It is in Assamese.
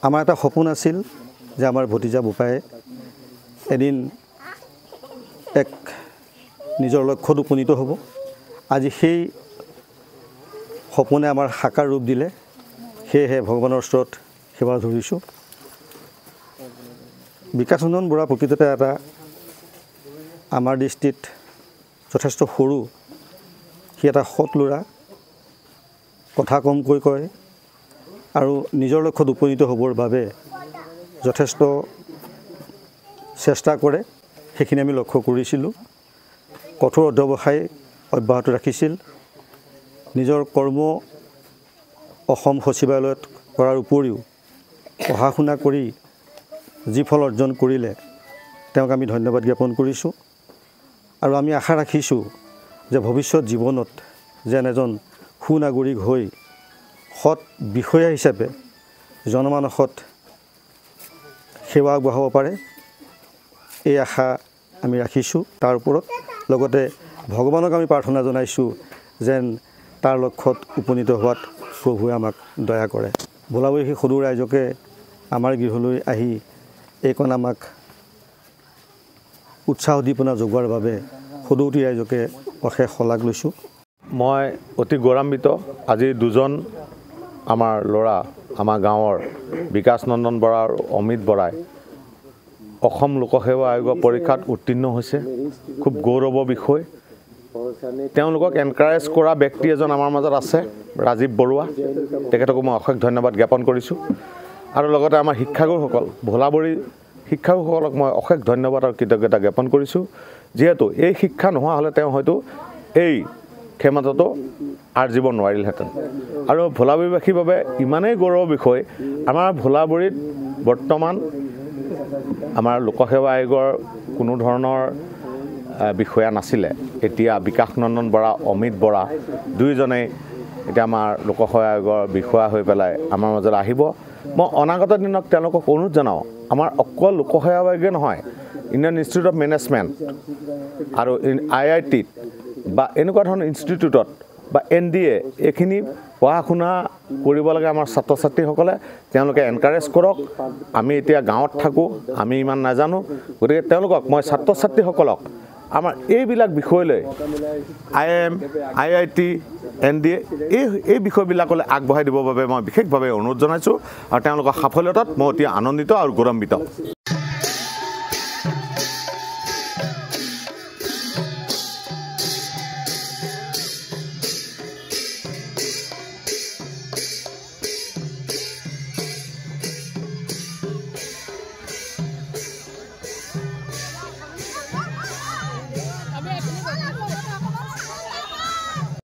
আমাৰ এটা সপোন আছিল যে আমাৰ ভতিজা বোপায়ে এদিন এক নিজৰ লক্ষ্যত উপনীত হ'ব। আজি সেই সপোনে আমাৰ সাকাৰ ৰূপ দিলে, সেয়েহে ভগৱানৰ ওচৰত সেৱা ধৰিছোঁ। বিকাশ নন্দন বৰা প্ৰকৃততে এটা আমাৰ দৃষ্টিত যথেষ্ট সৰু, সি এটা সৎ ল'ৰা, কথা কমকৈ কয় আৰু নিজৰ লক্ষ্যত উপনীত হ'বৰ বাবে যথেষ্ট চেষ্টা কৰে, সেইখিনি আমি লক্ষ্য কৰিছিলোঁ। কঠোৰ অধ্যৱসায় অব্যাহত ৰাখিছিল। নিজৰ কৰ্ম অসম সচিবালয়ত কৰাৰ উপৰিও পঢ়া শুনা কৰি যি ফল অৰ্জন কৰিলে তেওঁক আমি ধন্যবাদ জ্ঞাপন কৰিছোঁ। আৰু আমি আশা ৰাখিছোঁ যে ভৱিষ্যত জীৱনত যেন এজন সুনাগৰিক হৈ সৎ বিষয়া হিচাপে জনমানসত সেৱা আগবঢ়াব পাৰে, এই আশা আমি ৰাখিছোঁ তাৰ ওপৰত। লগতে ভগৱানক আমি প্ৰাৰ্থনা জনাইছোঁ যেন তাৰ লক্ষ্যত উপনীত হোৱাত প্ৰভুৱে আমাক দয়া কৰে। ভোলাবৈশী সদৌ ৰাইজকে আমাৰ গৃহলৈ আহি এইকণ আমাক উৎসাহ উদ্দীপনা যোগোৱাৰ বাবে সদৌতি ৰাইজকে অশেষ শলাগ লৈছোঁ। মই অতি গৌৰৱান্বিত। আজি দুজন আমাৰ ল'ৰা, আমাৰ গাঁৱৰ বিকাশ নন্দন বৰা আৰু অমিত বৰাই অসম লোকসেৱা আয়োগৰ পৰীক্ষাত উত্তীৰ্ণ হৈছে। খুব গৌৰৱৰ বিষয়। তেওঁলোকক এনকাৰেজ কৰা ব্যক্তি এজন আমাৰ মাজত আছে, ৰাজীৱ বৰুৱা। তেখেতকো মই অশেষ ধন্যবাদ জ্ঞাপন কৰিছোঁ। আৰু লগতে আমাৰ শিক্ষাগুৰুসকল, ভোলাবৰীৰ শিক্ষাগুৰুসকলক মই অশেষ ধন্যবাদ আৰু কৃতজ্ঞতা জ্ঞাপন কৰিছোঁ। যিহেতু এই শিক্ষা নোহোৱা হ'লে তেওঁ হয়তো এই ক্ষমতাটো আৰ্জিব নোৱাৰিলহেঁতেন। আৰু ভোলাবৰীবাসীৰ বাবে ইমানেই গৌৰৱৰ বিষয়, আমাৰ ভোলাবৰীত বৰ্তমান আমাৰ লোকসেৱা আয়োগৰ কোনো ধৰণৰ বিষয়া নাছিলে। এতিয়া বিকাশ নন্দন বৰা, অমিত বৰা দুয়োজনেই এতিয়া আমাৰ লোকসেৱা আয়োগৰ বিষয়া হৈ পেলাই আমাৰ মাজত আহিব। মই অনাগত দিনত তেওঁলোকক অনুৰোধ জনাওঁ, আমাৰ অকল লোকসেৱা আয়োগে নহয়, ইণ্ডিয়ান ইনষ্টিটিউট অফ মেনেজমেণ্ট আৰু IITত বা এনেকুৱা ধৰণৰ ইনষ্টিটিউটত বা NDA এইখিনি পঢ়া শুনা কৰিব লাগে আমাৰ ছাত্ৰ ছাত্ৰীসকলে। তেওঁলোকে এনকাৰেজ কৰক। আমি এতিয়া গাঁৱত থাকোঁ, আমি ইমান নাজানো, গতিকে তেওঁলোকক মই ছাত্ৰ ছাত্ৰীসকলক আমাৰ এইবিলাক বিষয়লৈ IIM, IIT, NDA এই বিষয়বিলাকলৈ আগবঢ়াই দিবৰ বাবে মই বিশেষভাৱে অনুৰোধ জনাইছোঁ। আৰু তেওঁলোকৰ সাফল্যতাত মই অতি আনন্দিত আৰু গৌৰৱান্বিত।